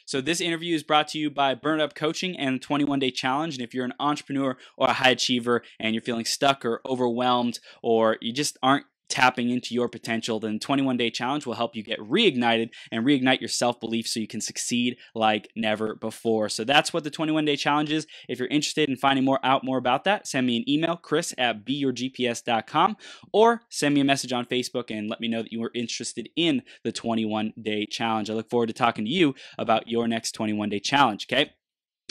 So this interview is brought to you by Burn Up Coaching and the 21-Day Challenge. And if you're an entrepreneur or a high achiever and you're feeling stuck or overwhelmed, or you just aren't tapping into your potential, then 21-Day Challenge will help you get reignited and reignite your self-belief so you can succeed like never before. So that's what the 21-Day Challenge is. If you're interested in finding out more about that, send me an email, chris@beyourgps.com, or send me a message on Facebook and let me know that you are interested in the 21-Day Challenge. I look forward to talking to you about your next 21-Day Challenge, okay?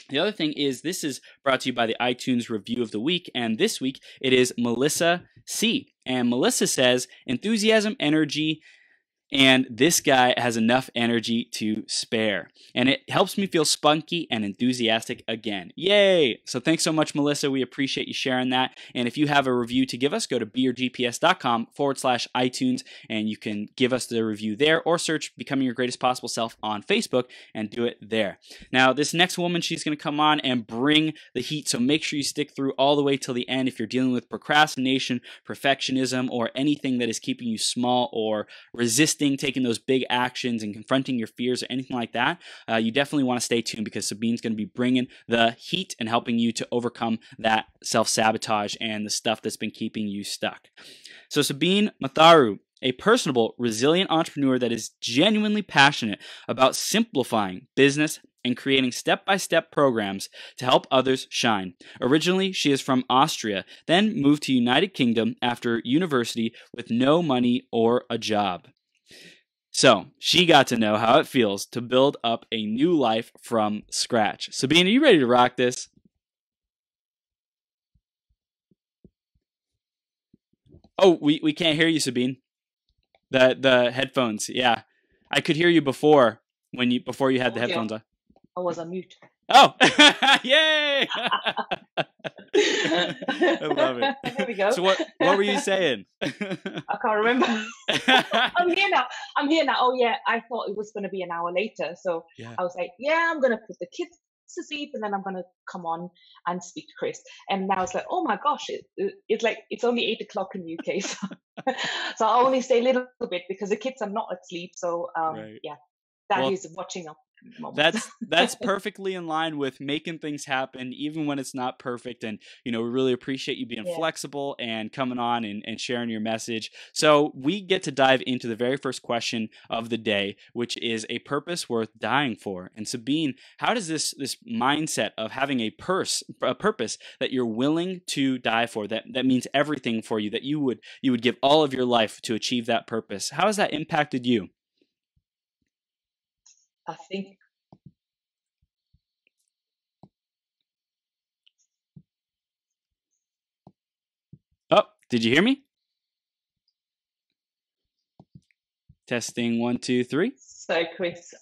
The other thing is, this is brought to you by the iTunes Review of the Week, and this week it is Melissa C. And Melissa says, enthusiasm, energy, and this guy has enough energy to spare. And it helps me feel spunky and enthusiastic again. Yay! So thanks so much, Melissa. We appreciate you sharing that. And if you have a review to give us, go to beyourgps.com/iTunes, and you can give us the review there, or search Becoming Your Greatest Possible Self on Facebook and do it there. Now, this next woman, she's going to come on and bring the heat, so make sure you stick through all the way till the end if you're dealing with procrastination, perfectionism, or anything that is keeping you small or resisting taking those big actions and confronting your fears or anything like that. You definitely want to stay tuned, because Sabine's going to be bringing the heat and helping you to overcome that self-sabotage and the stuff that's been keeping you stuck. So Sabine Matharu, a personable, resilient entrepreneur that is genuinely passionate about simplifying business and creating step-by-step programs to help others shine. Originally, she is from Austria, then moved to United Kingdom after university with no money or a job. So she got to know how it feels to build up a new life from scratch. Sabine, are you ready to rock this? Oh, we can't hear you, Sabine. The headphones, yeah. I could hear you before before you had the headphones on. I was on mute. Oh, yay! I love it. There we go. So what were you saying? I can't remember. I'm here now. Oh yeah, I thought it was going to be an hour later. So yeah. I was like, yeah, I'm going to put the kids to sleep, and then I'm going to come on and speak to Chris. And now it's like, oh my gosh, it's like, it's only 8 o'clock in the UK. So, so I only stay a little bit because the kids are not asleep. So right. Yeah, Daddy's watching up. That's perfectly in line with making things happen even when it's not perfect. And we really appreciate you being flexible and coming on and sharing your message. So we get to dive into the very first question of the day, which is a purpose worth dying for. And Sabine, how does this mindset of having a purpose that you're willing to die for, that means everything for you, that you would give all of your life to achieve that purpose, how has that impacted you? I think did you hear me? Testing 1, 2, 3. So, Chris.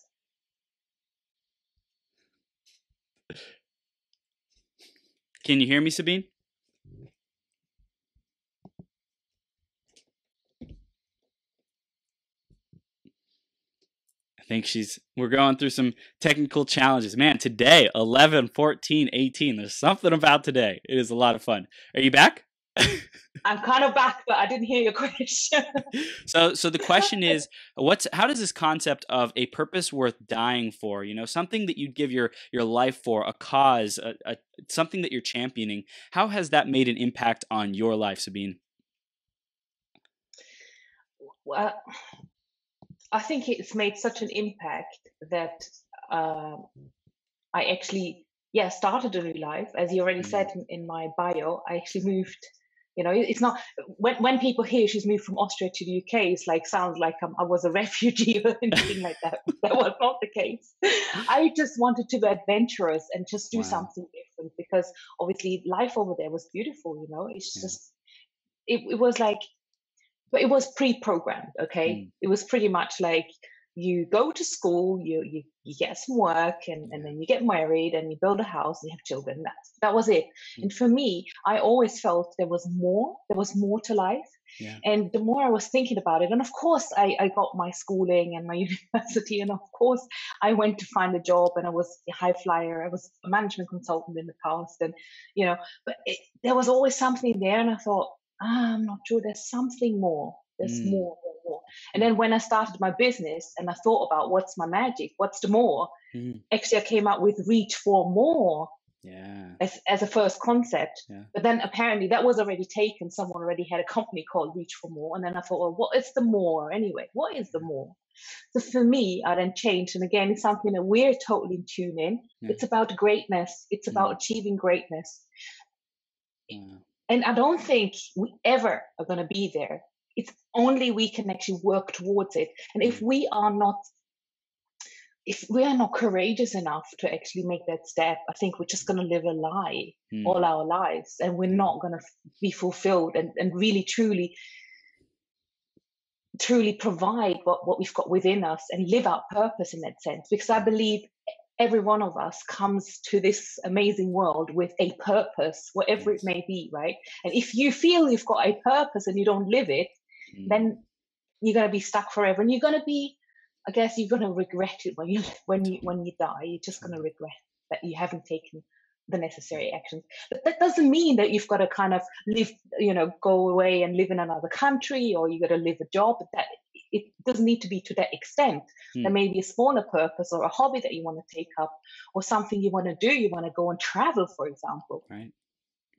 Can you hear me, Sabine? I think we're going through some technical challenges. Man, today, 11, 14, 18, there's something about today. It is a lot of fun. Are you back? I'm kind of back, but I didn't hear your question. So the question is, how does this concept of a purpose worth dying for, something that you'd give your life for, a cause, something that you're championing, how has that made an impact on your life, Sabine? Well, I think it's made such an impact that I actually, started a new life. As you already said in my bio, I actually moved. It's not, when people hear she's moved from Austria to the UK, it's like, sounds like I was a refugee or anything like that. That was not the case. I just wanted to be adventurous and just do something different, because obviously life over there was beautiful. It's just, it was like, but it was pre-programmed. Okay. It was pretty much like, you go to school, you get some work, and then you get married, and you build a house, and you have children. That was it. And for me, I always felt there was more to life. Yeah. And the more I was thinking about it, and of course I got my schooling and my university, and of course I went to find a job, and I was a high flyer. I was a management consultant in the past, and but there was always something there, and I thought, I'm not sure, there's something more. There's more. And then when I started my business and I thought about what's my magic, what's the more, actually I came up with reach for more. Yeah. As a first concept. Yeah. But then apparently that was already taken. Someone already had a company called Reach for More. And then I thought, well, what is the more anyway? What is the more? So for me, I then changed. And again, it's something that we're totally in tune in. Yeah. It's about greatness. It's about achieving greatness. Yeah. And I don't think we ever are going to be there. It's only we can actually work towards it. And if we are not courageous enough to actually make that step, I think we're just going to live a lie all our lives, and we're not going to be fulfilled and really truly provide what we've got within us and live our purpose in that sense. Because I believe every one of us comes to this amazing world with a purpose, whatever it may be, right? And if you feel you've got a purpose and you don't live it, then you're going to be stuck forever, and you're going to be, I guess you're going to regret it when you die. You're just going to regret that you haven't taken the necessary actions. But that doesn't mean that you've got to kind of live, go away and live in another country, or you got to live a job. That it doesn't need to be to that extent. There may be a smaller purpose or a hobby that you want to take up, or something you want to do. You want to go and travel, for example. Right.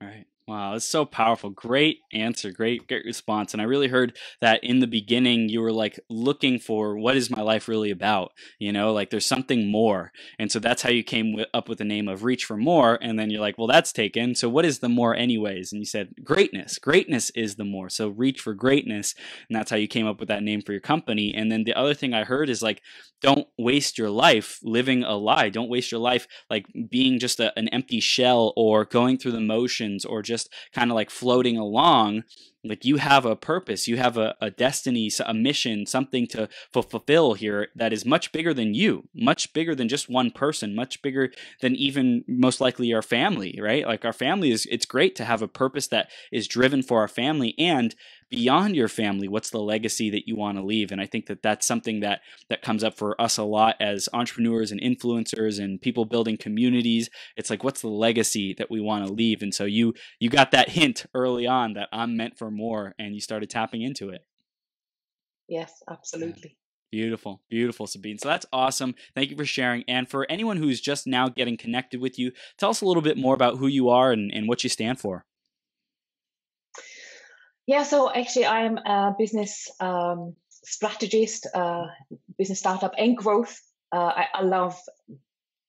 Right. Wow, that's so powerful. Great answer. Great response. And I really heard that in the beginning, you were like looking for what is my life really about? Like there's something more. And so that's how you came up with the name of Reach for More. And then you're like, well, that's taken. So what is the more anyways? And you said greatness. Greatness is the more. So reach for greatness. And that's how you came up with that name for your company. And then the other thing I heard is like, don't waste your life living a lie. Don't waste your life like being just an empty shell or going through the motions or just kind of like floating along. Like you have a purpose, you have a destiny, a mission, something to fulfill here that is much bigger than you, much bigger than just one person, much bigger than even most likely our family, right? Like our family it's great to have a purpose that is driven for our family, and beyond your family, what's the legacy that you want to leave? And I think that that's something that comes up for us a lot as entrepreneurs and influencers and people building communities. It's like, what's the legacy that we want to leave? And so you got that hint early on that I'm meant for more, and you started tapping into it. Yes, absolutely. Beautiful, beautiful, Sabine. So that's awesome. Thank you for sharing. And for anyone who's just now getting connected with you, tell us a little bit more about who you are and what you stand for. Yeah, so actually I'm a business strategist, business startup and growth. I love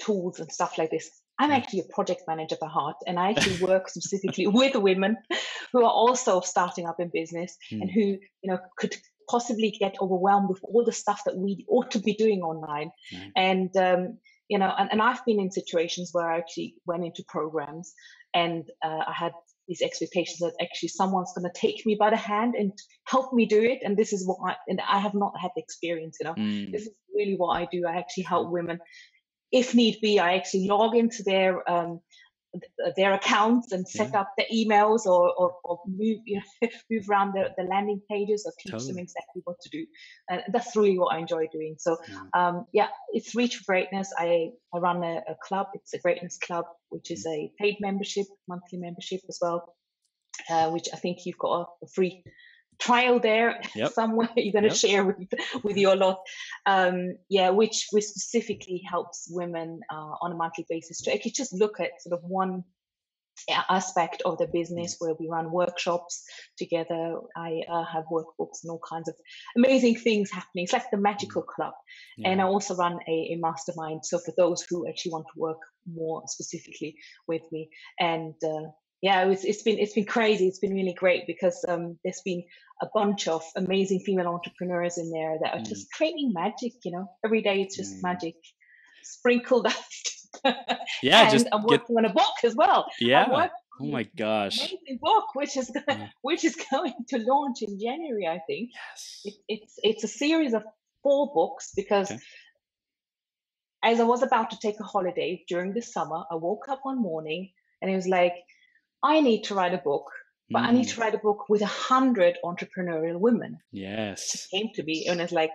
tools and stuff like this. I'm actually a project manager by heart, and I actually work specifically with women who are also starting up in business and who, could possibly get overwhelmed with all the stuff that we ought to be doing online. And, and I've been in situations where I actually went into programs and I had these expectations that actually someone's going to take me by the hand and help me do it. And this is what I have not had the experience, This is really what I do. I actually help women. If need be, I actually log into their accounts and set up the emails or move move around the landing pages or teach them exactly what to do. And that's really what I enjoy doing. So it's Reach for Greatness. I run a club. It's a Greatness Club, which is a paid membership, monthly membership as well, which I think you've got a free trial there somewhere you're going to share with your lot, which specifically helps women on a monthly basis to actually just look at sort of one aspect of the business, where we run workshops together. I have workbooks and all kinds of amazing things happening. It's like the magical club. And I also run a mastermind, so for those who actually want to work more specifically with me. And it's been crazy. It's been really great because there's been a bunch of amazing female entrepreneurs in there that are just creating magic. Every day it's just magic sprinkled out. And I'm working on a book as well. Oh my gosh! An amazing book, which is going to launch in January, I think. Yes. It's a series of 4 books because. As I was about to take a holiday during the summer, I woke up one morning and it was like, I need to write a book, but I need to write a book with 100 entrepreneurial women. Yes. It came to me and it's like,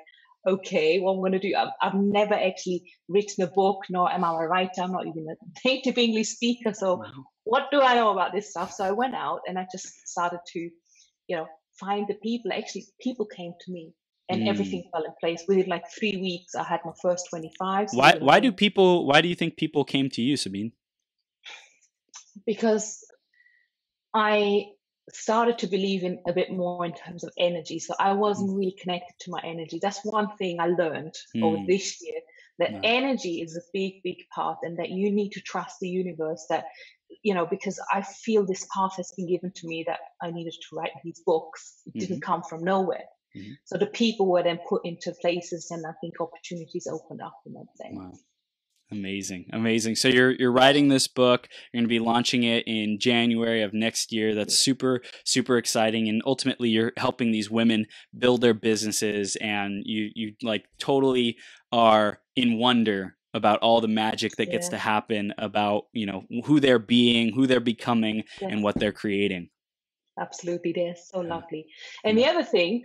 okay, what I'm going to do. I've never actually written a book, nor am I a writer. I'm not even a native English speaker. So what do I know about this stuff? So I went out and I just started to, find the people. Actually, people came to me and everything fell in place. Within like 3 weeks, I had my first 25. So Why do you think people came to you, Sabine? Because I started to believe in a bit more in terms of energy. So I wasn't really connected to my energy. That's one thing I learned over this year, that energy is a big, big part, and that you need to trust the universe, that, you know, because I feel this path has been given to me, that I needed to write these books. It didn't come from nowhere. So the people were then put into places, and I think opportunities opened up in that sense. Wow. Amazing. So you're writing this book. You're going to be launching it in January of next year. That's super exciting. And ultimately, you're helping these women build their businesses, and you like totally are in wonder about all the magic that gets to happen, about, you know, who they're being, who they're becoming, and what they're creating. Absolutely, they're so lovely. And the other thing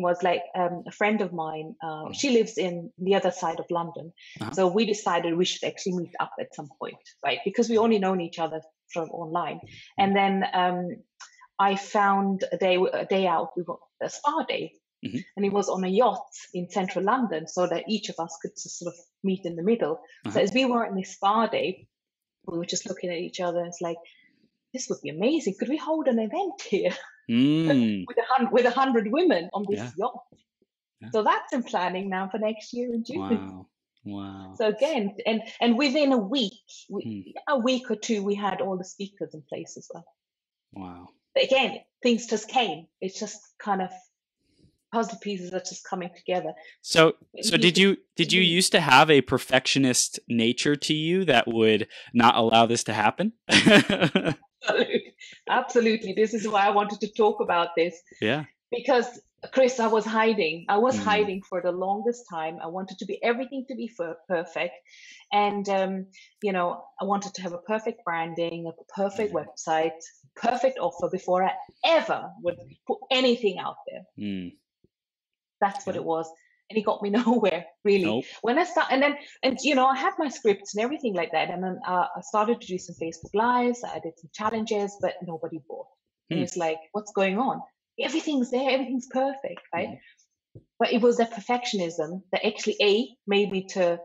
was, like, a friend of mine, she lives in the other side of London. So we decided we should actually meet up at some point, right? Because we only known each other from online. And then I found a day out. We got a spa day, and it was on a yacht in central London, so that each of us could just sort of meet in the middle. So as we were on this spa day, we were just looking at each other. It's like, this would be amazing. Could we hold an event here with 100 women on this yacht? So that's in planning now for next year in June. Wow. So again, and within a week or two, we had all the speakers in place as well. Wow. But again, things just came. It's just kind of puzzle pieces are just coming together. So did you used to have a perfectionist nature to you that would not allow this to happen? Absolutely. This is why I wanted to talk about this. Yeah. Because, Chris, I was hiding. I was hiding for the longest time. I wanted everything to be perfect. And, you know, I wanted to have a perfect branding, a perfect website, perfect offer before I ever would put anything out there. That's what it was. And it got me nowhere, really. When I started, and you know, I had my scripts and everything like that. And then I started to do some Facebook Lives. I did some challenges, but nobody bought. And it's like, what's going on? Everything's there. Everything's perfect, right? But it was that perfectionism that actually, made me to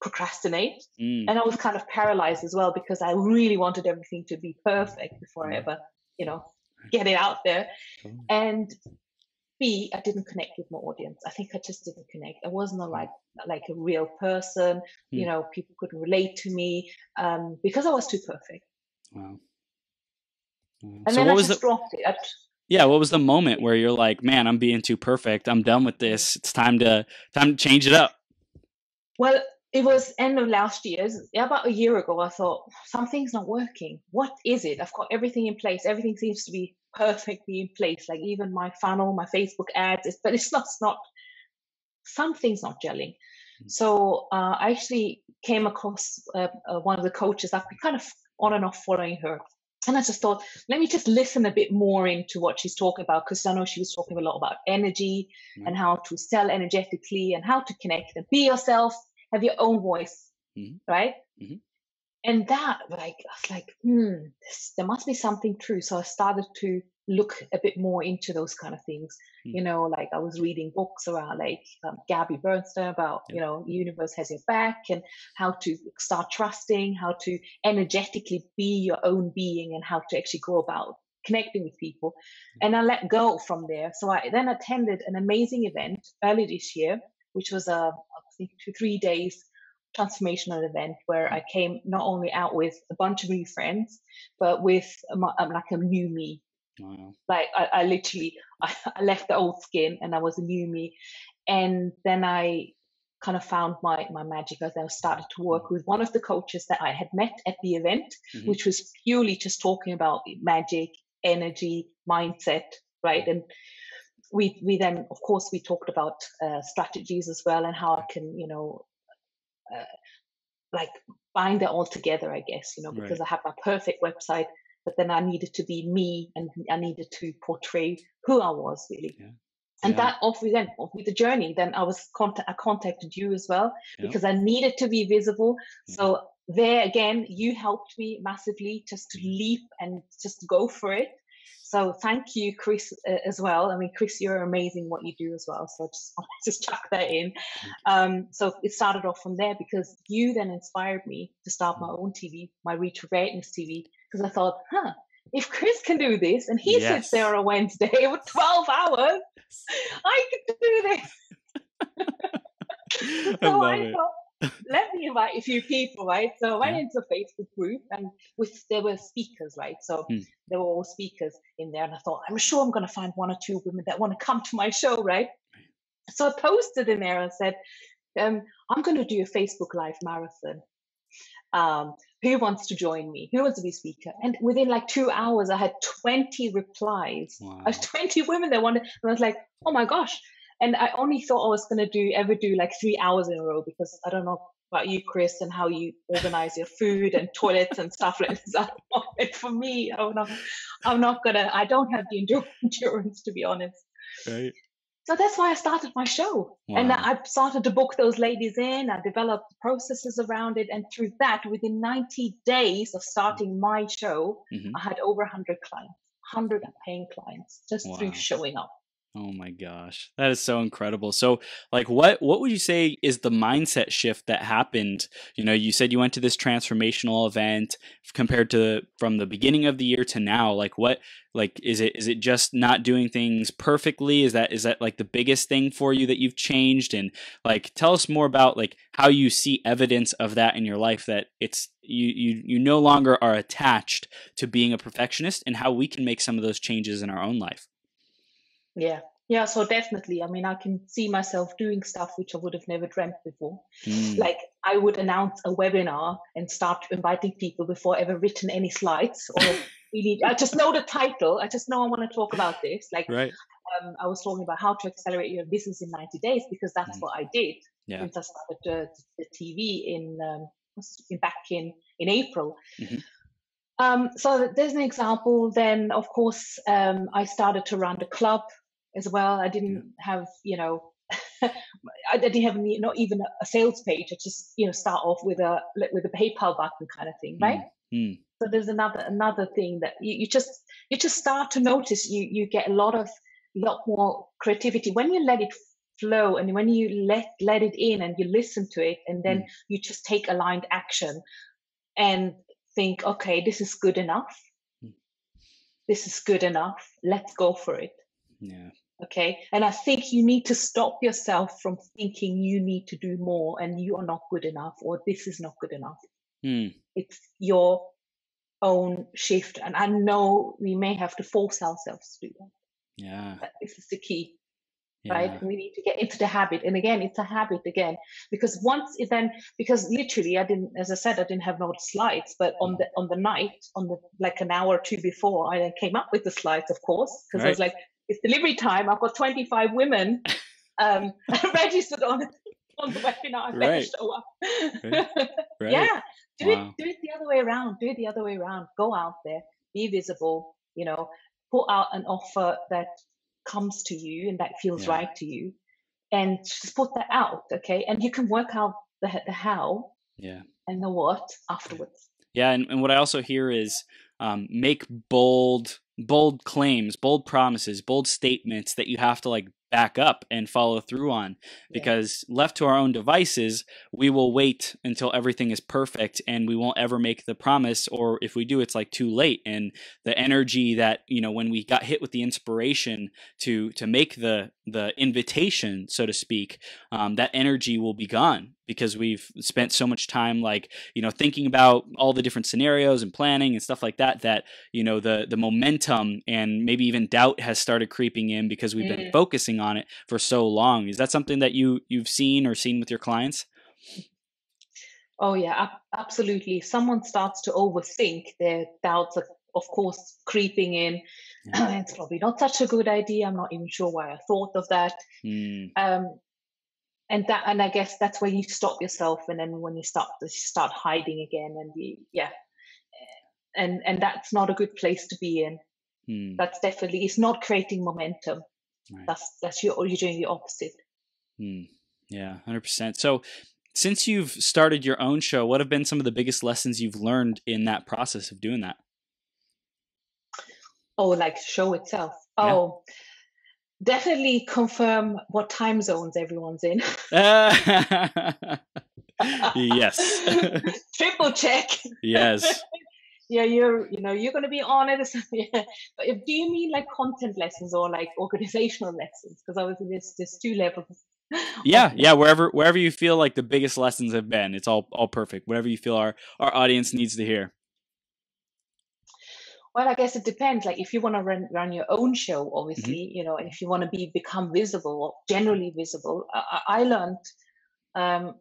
procrastinate. And I was kind of paralyzed as well, because I really wanted everything to be perfect before I ever, you know, get it out there. And B, I didn't connect with my audience. I think I just didn't connect. I wasn't like a real person. You know, people couldn't relate to me because I was too perfect. Wow. And so then I just dropped it. What was the moment where you're like, man, I'm being too perfect. I'm done with this. It's time to change it up. Well, it was end of last year. About a year ago, I thought, something's not working. What is it? I've got everything in place. Everything seems to be perfectly in place. Like even my funnel, my Facebook ads, but it's not, something's not gelling. So I actually came across one of the coaches. I've been kind of on and off following her. And I just thought, let me just listen a bit more into what she's talking about, because I know she was talking a lot about energy and how to sell energetically and how to connect and be yourself, have your own voice, right? And that, like, I was like, there must be something true. So I started to look a bit more into those kind of things. You know, like I was reading books around like Gabby Bernstein about, you know, the universe has your back, and how to start trusting, how to energetically be your own being, and how to actually go about connecting with people. And I let go from there. So I then attended an amazing event early this year, which was I think 2-3 days transformational event, where I came not only out with a bunch of new friends, but with like a new me. Wow. Like I literally, I left the old skin and I was a new me. And then I kind of found my magic as I started to work with one of the coaches that I had met at the event, which was purely just talking about magic, energy, mindset, right? And we then, of course, we talked about strategies as well, and how I can, you know, like bind it all together, I guess, you know, because I have my perfect website, but then I needed to be me, and I needed to portray who I was really. And that off with the journey, then I contacted you as well, because I needed to be visible. So there again, you helped me massively just to leap and just go for it. So thank you, Chris, as well. I mean, Chris, you're amazing what you do as well. So I just want to just chuck that in. So it started off from there because you then inspired me to start my own TV, my Reach for Greatness TV, because I thought, if Chris can do this and he sits there on a Wednesday with 12 hours, I can do this. So I thought, let me invite a few people, right? So I went into a Facebook group and there were speakers, right? So there were all speakers in there. And I thought, I'm sure I'm going to find one or two women that want to come to my show, right? So I posted in there and said, I'm going to do a Facebook Live marathon. Who wants to join me? Who wants to be a speaker? And within like 2 hours, I had 20 replies. Wow. I had 20 women that wanted, and I was like, oh my gosh. And I only thought I was going to ever do like 3 hours in a row, because I don't know about you, Chris, and how you organize your food and toilets and stuff like that. And for me, I'm not gonna, I don't have the endurance, to be honest. Right. So that's why I started my show. Wow. And I started to book those ladies in. I developed processes around it. And through that, within 90 days of starting my show, I had over 100 clients, 100 paying clients, just through showing up. Oh my gosh, that is so incredible. So like what would you say is the mindset shift that happened? You know, you said you went to this transformational event compared to from the beginning of the year to now. Like what, like is it just not doing things perfectly? Is that like the biggest thing for you that you've changed? And like tell us more about like how you see evidence of that in your life, that it's you no longer are attached to being a perfectionist, and how we can make some of those changes in our own life. Yeah, so definitely. I mean, I can see myself doing stuff which I would have never dreamt before. Like I would announce a webinar and start inviting people before I've ever written any slides, or really, I just know the title. I just know I want to talk about this. Like I was talking about how to accelerate your business in 90 days, because that's what I did since I started the TV back in April. So there's an example. Then, of course, I started to run the club as well. I didn't have, I didn't have not even a sales page. I just, start off with a PayPal button kind of thing, right? So there's another thing that you just start to notice. You get a lot more creativity when you let it flow, and when you let it in and you listen to it, and then you just take aligned action and think, okay, this is good enough. This is good enough. Let's go for it. Yeah. Okay. And I think you need to stop yourself from thinking you need to do more and you are not good enough, or this is not good enough. It's your own shift. And I know we may have to force ourselves to do that. Yeah. But this is the key. Right? We need to get into the habit. And again, it's a habit again, because because literally I didn't have no slides, but on the night, like an hour or two before, I then came up with the slides, of course, because I was like, it's delivery time. I've got 25 women registered on the webinar. I better show up. Yeah. Do it the other way around. Do it the other way around. Go out there, be visible, put out an offer that comes to you and that feels right to you, and just put that out. Okay. And you can work out the how and the what afterwards. And what I also hear is make bold claims, bold promises, bold statements that you have to like back up and follow through on, because left to our own devices, we will wait until everything is perfect and we won't ever make the promise, or if we do, it's like too late. And the energy that, when we got hit with the inspiration to make the invitation, so to speak, that energy will be gone, because we've spent so much time thinking about all the different scenarios and planning and stuff like that, the momentum and maybe even doubt has started creeping in because we've been focusing on it for so long. Is that something that you've seen with your clients? Oh yeah, absolutely. If someone starts to overthink, their doubts are, of course, creeping in. It's probably not such a good idea. I'm not even sure why I thought of that. And I guess that's where you stop yourself, and then when you start hiding again, and that's not a good place to be in. That's definitely, it's not creating momentum. That's you're doing the opposite. Yeah, 100%. So since you've started your own show, what have been some of the biggest lessons you've learned in that process of doing that? Oh, like show itself. Yeah. Oh, definitely confirm what time zones everyone's in. Yes. Triple check. Yes. Yeah, you're going to be on it. Yeah. But do you mean like content lessons or like organizational lessons? Because obviously there's two levels of Yeah, yeah. Wherever you feel like the biggest lessons have been, it's all perfect. Whatever you feel our audience needs to hear. Well, I guess it depends. Like if you want to run your own show, Hmm. obviously, and if you want to become visible or generally visible, I learned. Um,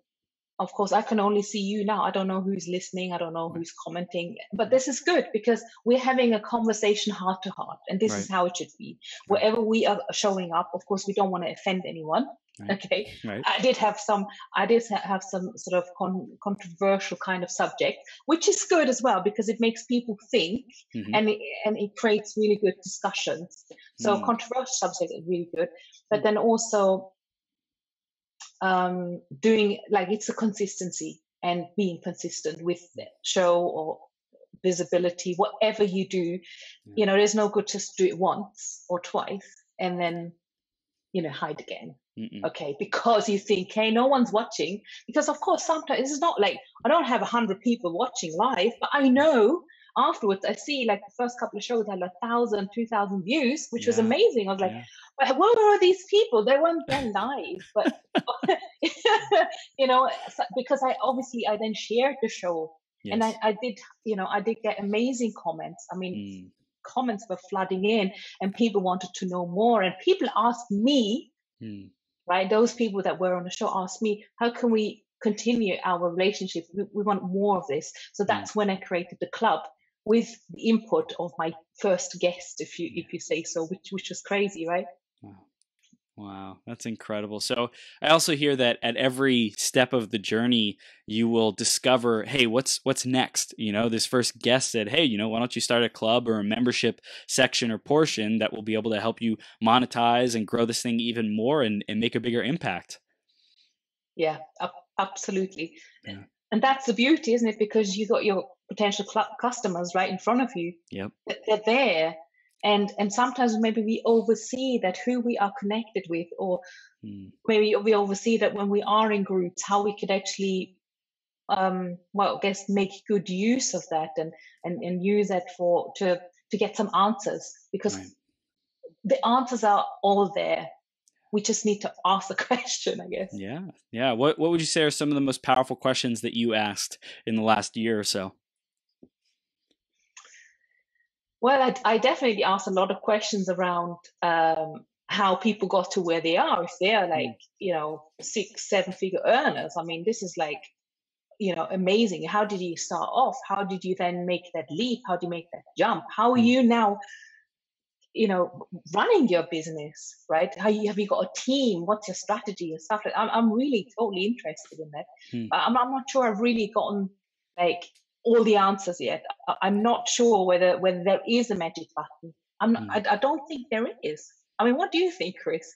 of course, I can only see you now. I don't know who's listening. I don't know Right. who's commenting. But this is good because we're having a conversation heart to heart, and this is Right. how it should be. Right. Wherever we are showing up, of course, we don't want to offend anyone. Right. Okay, Right. I did have some sort of controversial kind of subject, which is good as well because it makes people think, Hmm. and it creates really good discussions. So Mm. controversial subject is really good, but then also doing like it's a consistency and being consistent with the show or visibility, whatever you do. Yeah. There's no good just do it once or twice and then hide again. Mm-mm. Okay, because you think, hey, no one's watching. Because of course, sometimes it's not like I don't have 100 people watching live, but I know afterwards I see like the first couple of shows had 1,000, 2,000 views, which was Yeah. amazing. I was like, Yeah. well, where are these people? They weren't there live, but because I then shared the show, and Yes. I did get amazing comments. I mean, Mm. comments were flooding in, and people wanted to know more, and people asked me, Mm. right? Those people that were on the show asked me, how can we continue our relationship? We want more of this. So Mm. that's when I created the club with the input of my first guest, if Yeah. you say so, which was crazy, right? Wow. Wow, that's incredible. So I also hear that at every step of the journey, you will discover, hey, what's next? This first guest said, hey, why don't you start a club or a membership section or portion that will be able to help you monetize and grow this thing even more and make a bigger impact. Yeah, absolutely. Yeah. And that's the beauty, isn't it? Because you got your potential customers right in front of you. Yep. They're there. And sometimes maybe we oversee that who we are connected with, or Mm. maybe we oversee that when we are in groups, how we could actually I guess make good use of that and use that to get some answers, because Right. the answers are all there. We just need to ask the question, I guess. Yeah. Yeah. What would you say are some of the most powerful questions that you asked in the last year or so? Well, I definitely asked a lot of questions around how people got to where they are. If they are like, Mm. 6, 7 figure earners, I mean, this is like, amazing. How did you start off? How did you then make that leap? How do you make that jump? How are Mm. you now, running your business, right? Have you got a team? What's your strategy and stuff like that? I'm really totally interested in that. Mm. But I'm not sure I've really gotten like all the answers yet. I'm not sure whether there is a magic button. Mm. I don't think there is. I mean, what do you think, Chris?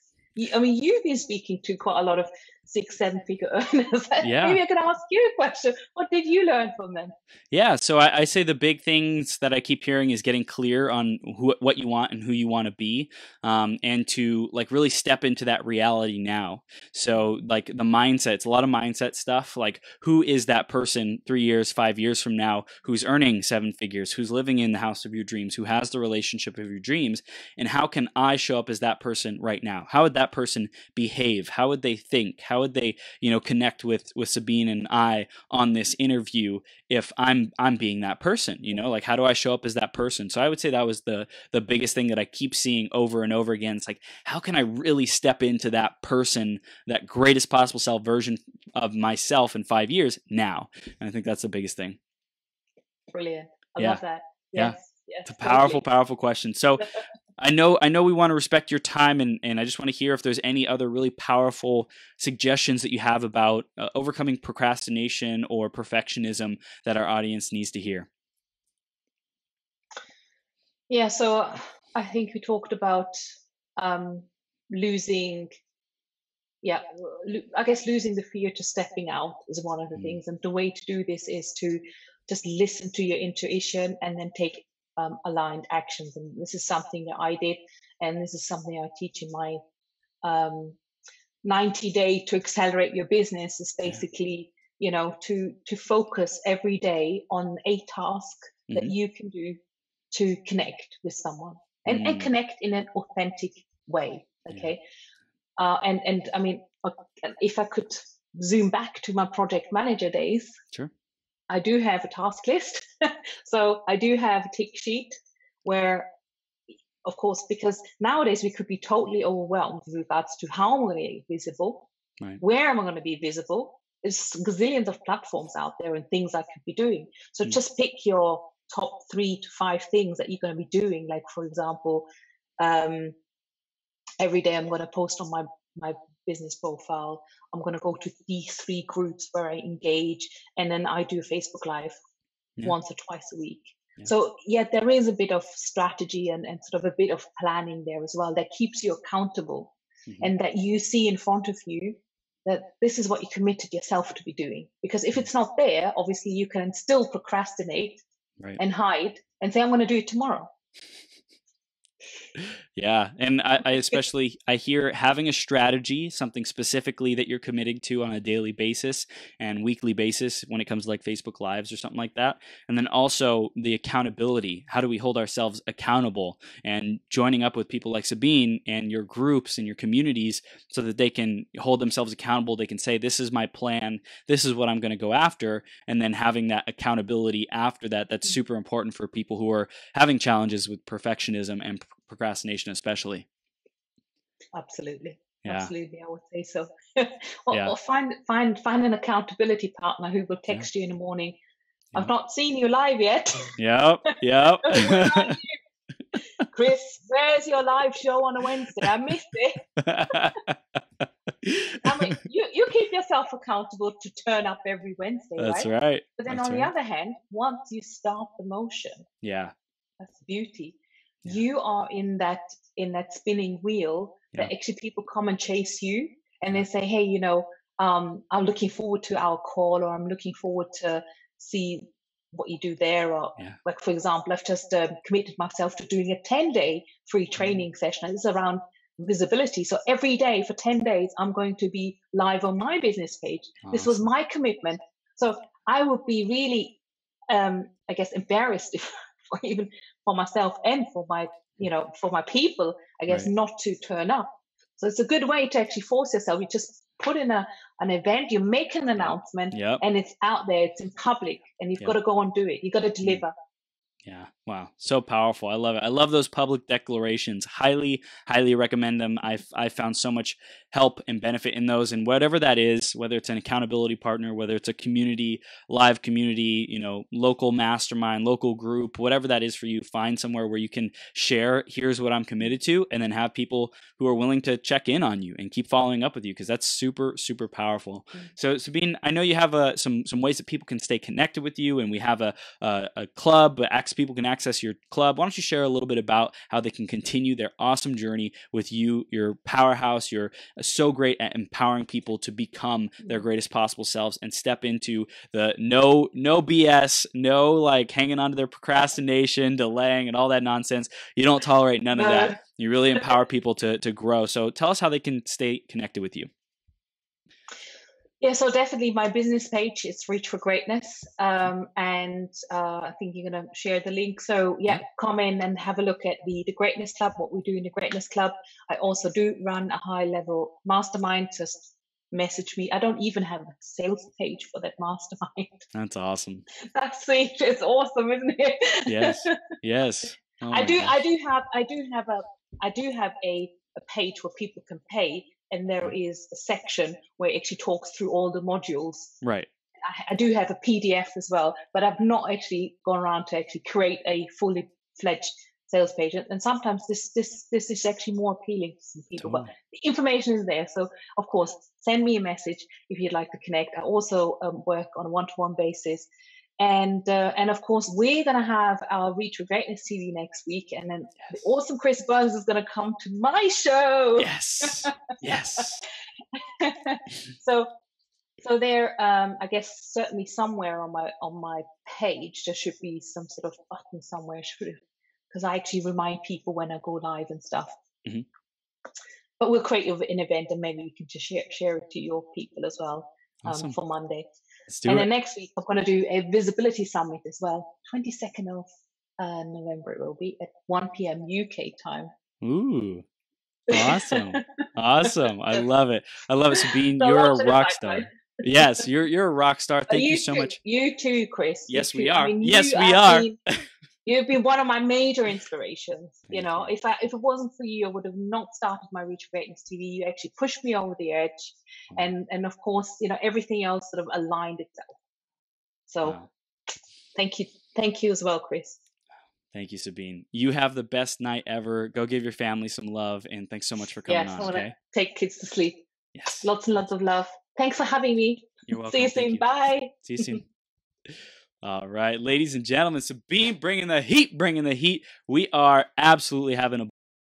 I mean, you've been speaking to quite a lot of 6, 7 figure earners. Yeah. Maybe I can ask you a question. What did you learn from them? Yeah, so I say the big things that I keep hearing is getting clear on what you want and who you want to be, and to like really step into that reality now. So like the mindset, it's a lot of mindset stuff. Like who is that person 3 years, 5 years from now who's earning 7 figures, who's living in the house of your dreams, who has the relationship of your dreams, and how can I show up as that person right now? How would that person behave? How would they think? How would they connect with Sabine and I on this interview if I'm being that person, like how do I show up as that person? So I would say that was the biggest thing that I keep seeing over and over again. It's like, how can I really step into that person, that greatest possible self version of myself in 5 years now? And I think that's the biggest thing. Brilliant. I Yeah. love that. Yeah. Yes, yes, It's a powerful, totally. powerful question. So I know we want to respect your time, and I just want to hear if there's any other really powerful suggestions that you have about overcoming procrastination or perfectionism that our audience needs to hear. Yeah, so I think we talked about um, losing, yeah, I guess losing the fear to stepping out is one of the Mm. things. And the way to do this is to just listen to your intuition and then take aligned actions. And this is something that I did, and this is something I teach in my 90-day to accelerate your business. Is basically, to focus every day on a task that you can do to connect with someone, and connect in an authentic way. Okay. And I mean, if I could zoom back to my project manager days, sure, I do have a task list. So I do have a tick sheet where, of course, because nowadays we could be totally overwhelmed with regards to how I'm going to be visible, right, where am I going to be visible. There's gazillions of platforms out there and things I could be doing. So just pick your top 3 to 5 things that you're going to be doing. Like, for example, every day I'm going to post on my business profile. I'm going to go to these 3 groups where I engage, and then I do a Facebook Live once or twice a week. So there is a bit of strategy and sort of a bit of planning there as well that keeps you accountable, and that you see in front of you that this is what you committed yourself to be doing. Because if it's not there, obviously you can still procrastinate and hide and say, I'm going to do it tomorrow. Yeah. And I especially, I hear having a strategy, something specifically that you're committing to on a daily basis and weekly basis when it comes to like Facebook Lives or something like that. And then also the accountability. How do we hold ourselves accountable, and joining up with people like Sabine and your groups and your communities so that they can hold themselves accountable. They can say, this is my plan. This is what I'm going to go after. And then having that accountability after that, that's super important for people who are having challenges with perfectionism and procrastination especially. Absolutely. Yeah. Absolutely, I would say so. Or find an accountability partner who will text you in the morning. I've not seen you live yet. Yep. Chris, where's your live show on a Wednesday? I missed it. I mean, you keep yourself accountable to turn up every Wednesday, That's right? right. But then on the other hand, once you start the motion, that's the beauty. You are in that spinning wheel that actually people come and chase you, and they say, hey, I'm looking forward to our call, or I'm looking forward to see what you do there. Or like, for example, I've just committed myself to doing a 10-day free training session. And this is around visibility. So every day for 10 days, I'm going to be live on my business page. Awesome. This was my commitment. So I would be really, I guess, embarrassed if even for myself and for my people, I guess, not to turn up. So it's a good way to actually force yourself. You just put in an event, you make an announcement, and it's out there, it's in public, and you've got to go and do it. You've got to deliver. Yeah. Wow. So powerful. I love it. I love those public declarations. Highly, highly recommend them. I've found so much help and benefit in those, and whatever that is, whether it's an accountability partner, whether it's a community, live community, local mastermind, local group, whatever that is for you, find somewhere where you can share, here's what I'm committed to, and then have people who are willing to check in on you and keep following up with you, because that's super, super powerful. So Sabine, I know you have some ways that people can stay connected with you, and we have a club, people can access your club. Why don't you share a little bit about how they can continue their awesome journey with you? You're powerhouse. You're so great at empowering people to become their greatest possible selves and step into the no BS, no like hanging on to their procrastination, delaying, and all that nonsense. You don't tolerate none of that. You really empower people to grow. So tell us how they can stay connected with you. Yeah, so definitely my business page is Reach for Greatness, and I think you're going to share the link. So come in and have a look at the Greatness Club, what we do in the Greatness Club. I also do run a high-level mastermind. Just message me. I don't even have a sales page for that mastermind. That's awesome. That's sweet. It's awesome, isn't it? Yes. Oh I do have a page where people can pay. And there is a section where it actually talks through all the modules. Right. I do have a PDF as well, but I've not actually gone around to actually create a fully fledged sales page. And sometimes this is actually more appealing to some people. Totally. But the information is there. So, of course, send me a message if you'd like to connect. I also work on a one-to-one basis. And of course, we're going to have our Reach for Greatness TV next week. And then the awesome Chris Burns is going to come to my show. Yes. So So there, I guess certainly somewhere on my page there should be some sort of button somewhere, because I actually remind people when I go live and stuff. Mhm. But we'll create an event, and maybe you can just share it to your people as well, Awesome. for Monday. Let's do And it. then next week I'm going to do a visibility summit as well. 22nd of November it will be at 1 p.m. UK time. Ooh. Awesome. Awesome. I love it. I love it, Sabine. So You're a lots in the rock pipeline. star. Yes, you're a rock star. Thank you so much. You too, Chris. Yes, You we too. are. I mean, Yes, you we have are. you've been one of my major inspirations. You Thank know, you. if it wasn't for you, I would have not started my Reach Greatness TV. You actually pushed me over the edge, Wow. and of course, you know, everything else sort of aligned itself. So Wow. thank you as well, Chris. Thank you, Sabine. You have the best night ever. Go give your family some love, and thanks so much for coming Yes, I on. want to Okay. take kids to sleep. Yes. Lots and lots of love. Thanks for having me. You're welcome. See you Thank soon. you. Bye. See you soon. All right, ladies and gentlemen, Sabine bringing the heat, bringing the heat. We are absolutely having a